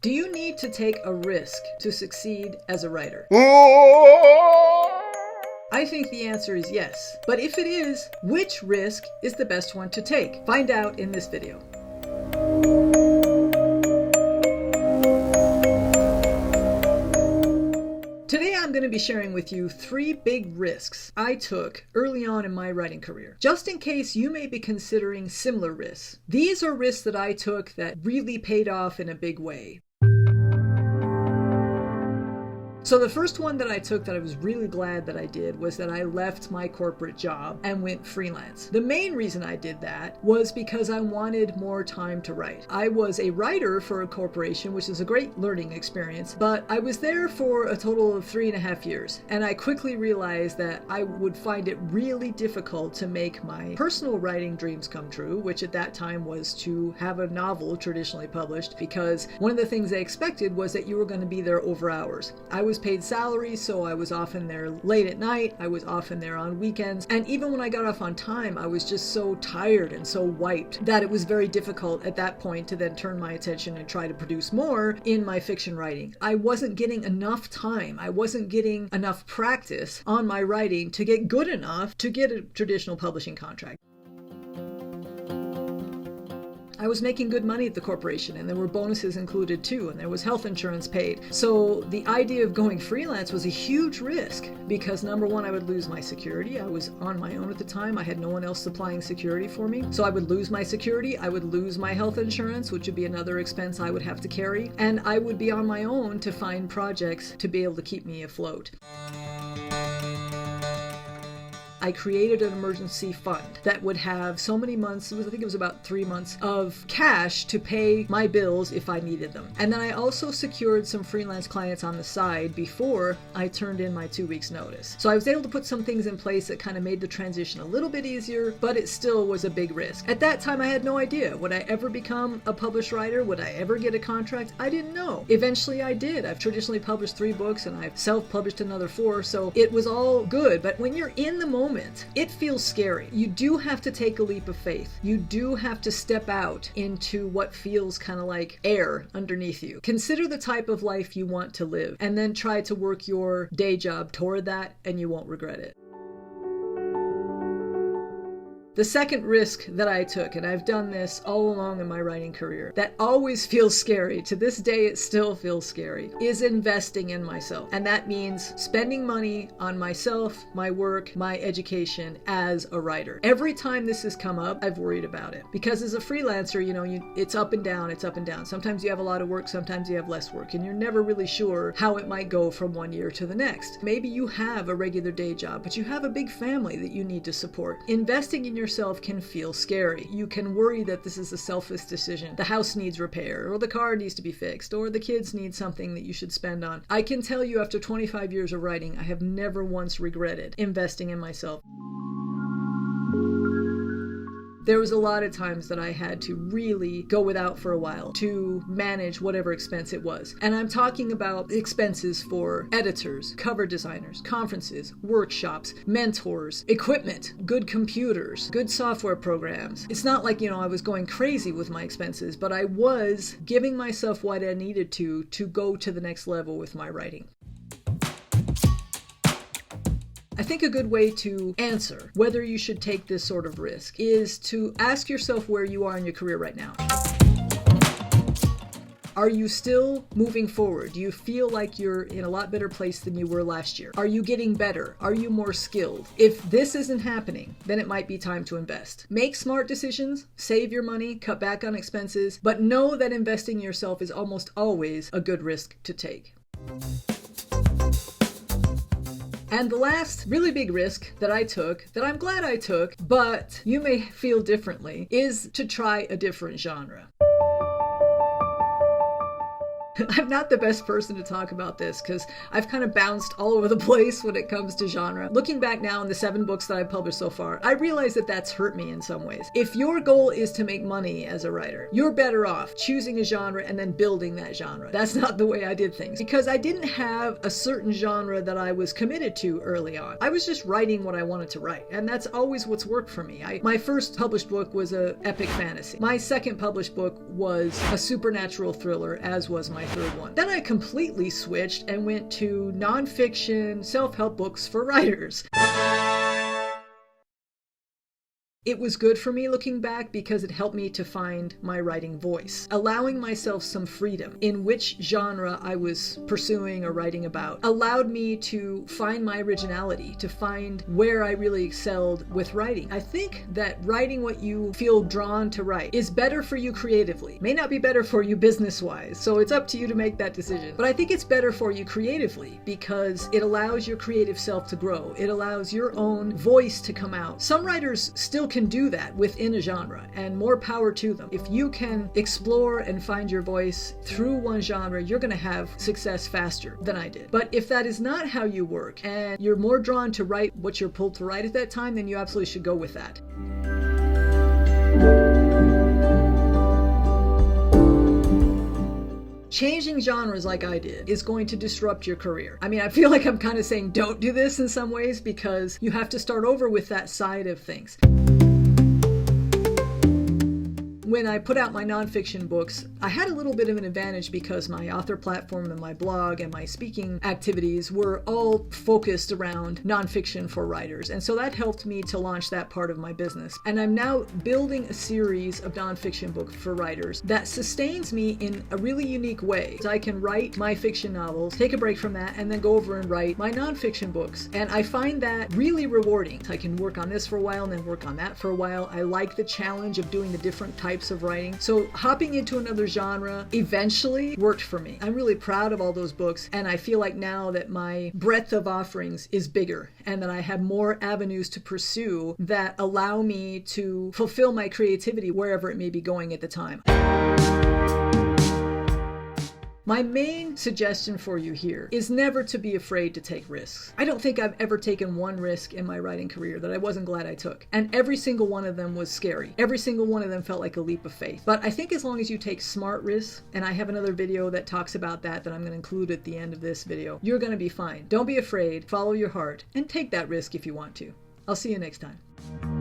Do you need to take a risk to succeed as a writer? I think the answer is yes. But if it is, which risk is the best one to take? Find out in this video. Today I'm going to be sharing with you 3 big risks I took early on in my writing career, just in case you may be considering similar risks. These are risks that I took that really paid off in a big way. So the first one that I took that I was really glad that I did was that I left my corporate job and went freelance. The main reason I did that was because I wanted more time to write. I was a writer for a corporation, which is a great learning experience, but I was there for a total of 3.5 years. And I quickly realized that I would find it really difficult to make my personal writing dreams come true, which at that time was to have a novel traditionally published, because one of the things they expected was that you were going to be there over hours. I was paid salary, so I was often there late at night, I was often there on weekends, and even when I got off on time, I was just so tired and so wiped that it was very difficult at that point to then turn my attention and try to produce more in my fiction writing. I wasn't getting enough time, I wasn't getting enough practice on my writing to get good enough to get a traditional publishing contract. I was making good money at the corporation, and there were bonuses included too, and there was health insurance paid. So the idea of going freelance was a huge risk because, number one, I would lose my security. I was on my own at the time. I had no one else supplying security for me. So I would lose my security. I would lose my health insurance, which would be another expense I would have to carry. And I would be on my own to find projects to be able to keep me afloat. I created an emergency fund that would have so many months, I think it was about 3 months, of cash to pay my bills if I needed them. And then I also secured some freelance clients on the side before I turned in my 2 weeks notice. So I was able to put some things in place that kind of made the transition a little bit easier, but it still was a big risk. At that time I had no idea. Would I ever become a published writer? Would I ever get a contract? I didn't know. Eventually I did. I've traditionally published 3 books and I've self-published another 4, so it was all good. But when you're in the moment, it feels scary. You do have to take a leap of faith. You do have to step out into what feels kind of like air underneath you. Consider the type of life you want to live, and then try to work your day job toward that, and you won't regret it. The second risk that I took, and I've done this all along in my writing career, that always feels scary, to this day it still feels scary, is investing in myself. And that means spending money on myself, my work, my education as a writer. Every time this has come up, I've worried about it. Because as a freelancer, it's up and down, it's up and down. Sometimes you have a lot of work, sometimes you have less work, and you're never really sure how it might go from one year to the next. Maybe you have a regular day job, but you have a big family that you need to support. Investing in yourself can feel scary. You can worry that this is a selfish decision. The house needs repair, or the car needs to be fixed, or the kids need something that you should spend on. I can tell you, after 25 years of writing, I have never once regretted investing in myself. There was a lot of times that I had to really go without for a while to manage whatever expense it was. And I'm talking about expenses for editors, cover designers, conferences, workshops, mentors, equipment, good computers, good software programs. It's not like, I was going crazy with my expenses, but I was giving myself what I needed to go to the next level with my writing. I think a good way to answer whether you should take this sort of risk is to ask yourself where you are in your career right now. Are you still moving forward? Do you feel like you're in a lot better place than you were last year? Are you getting better? Are you more skilled? If this isn't happening, then it might be time to invest. Make smart decisions, save your money, cut back on expenses, but know that investing in yourself is almost always a good risk to take. And the last really big risk that I took, that I'm glad I took, but you may feel differently, is to try a different genre. I'm not the best person to talk about this because I've kind of bounced all over the place when it comes to genre. Looking back now on the 7 books that I've published so far, I realize that that's hurt me in some ways. If your goal is to make money as a writer, you're better off choosing a genre and then building that genre. That's not the way I did things, because I didn't have a certain genre that I was committed to early on. I was just writing what I wanted to write, and that's always what's worked for me. My first published book was an epic fantasy. My second published book was a supernatural thriller, as was my third one. Then I completely switched and went to nonfiction self-help books for writers. It was good for me looking back because it helped me to find my writing voice, allowing myself some freedom in which genre I was pursuing or writing about, allowed me to find my originality, to find where I really excelled with writing. I think that writing what you feel drawn to write is better for you creatively. May not be better for you business-wise, so it's up to you to make that decision. But I think it's better for you creatively because it allows your creative self to grow. It allows your own voice to come out. Some writers still can do that within a genre, and more power to them. If you can explore and find your voice through one genre, you're going to have success faster than I did. But if that is not how you work and you're more drawn to write what you're pulled to write at that time, then you absolutely should go with that. Changing genres like I did is going to disrupt your career. I mean, I feel like I'm kind of saying don't do this in some ways because you have to start over with that side of things. When I put out my nonfiction books, I had a little bit of an advantage because my author platform and my blog and my speaking activities were all focused around nonfiction for writers. And so that helped me to launch that part of my business. And I'm now building a series of nonfiction books for writers that sustains me in a really unique way. I can write my fiction novels, take a break from that, and then go over and write my nonfiction books. And I find that really rewarding. I can work on this for a while and then work on that for a while. I like the challenge of doing the different types of writing. So hopping into another genre eventually worked for me. I'm really proud of all those books, and I feel like now that my breadth of offerings is bigger and that I have more avenues to pursue that allow me to fulfill my creativity wherever it may be going at the time. My main suggestion for you here is never to be afraid to take risks. I don't think I've ever taken one risk in my writing career that I wasn't glad I took. And every single one of them was scary. Every single one of them felt like a leap of faith. But I think as long as you take smart risks, and I have another video that talks about that I'm going to include at the end of this video, you're going to be fine. Don't be afraid, follow your heart, and take that risk if you want to. I'll see you next time.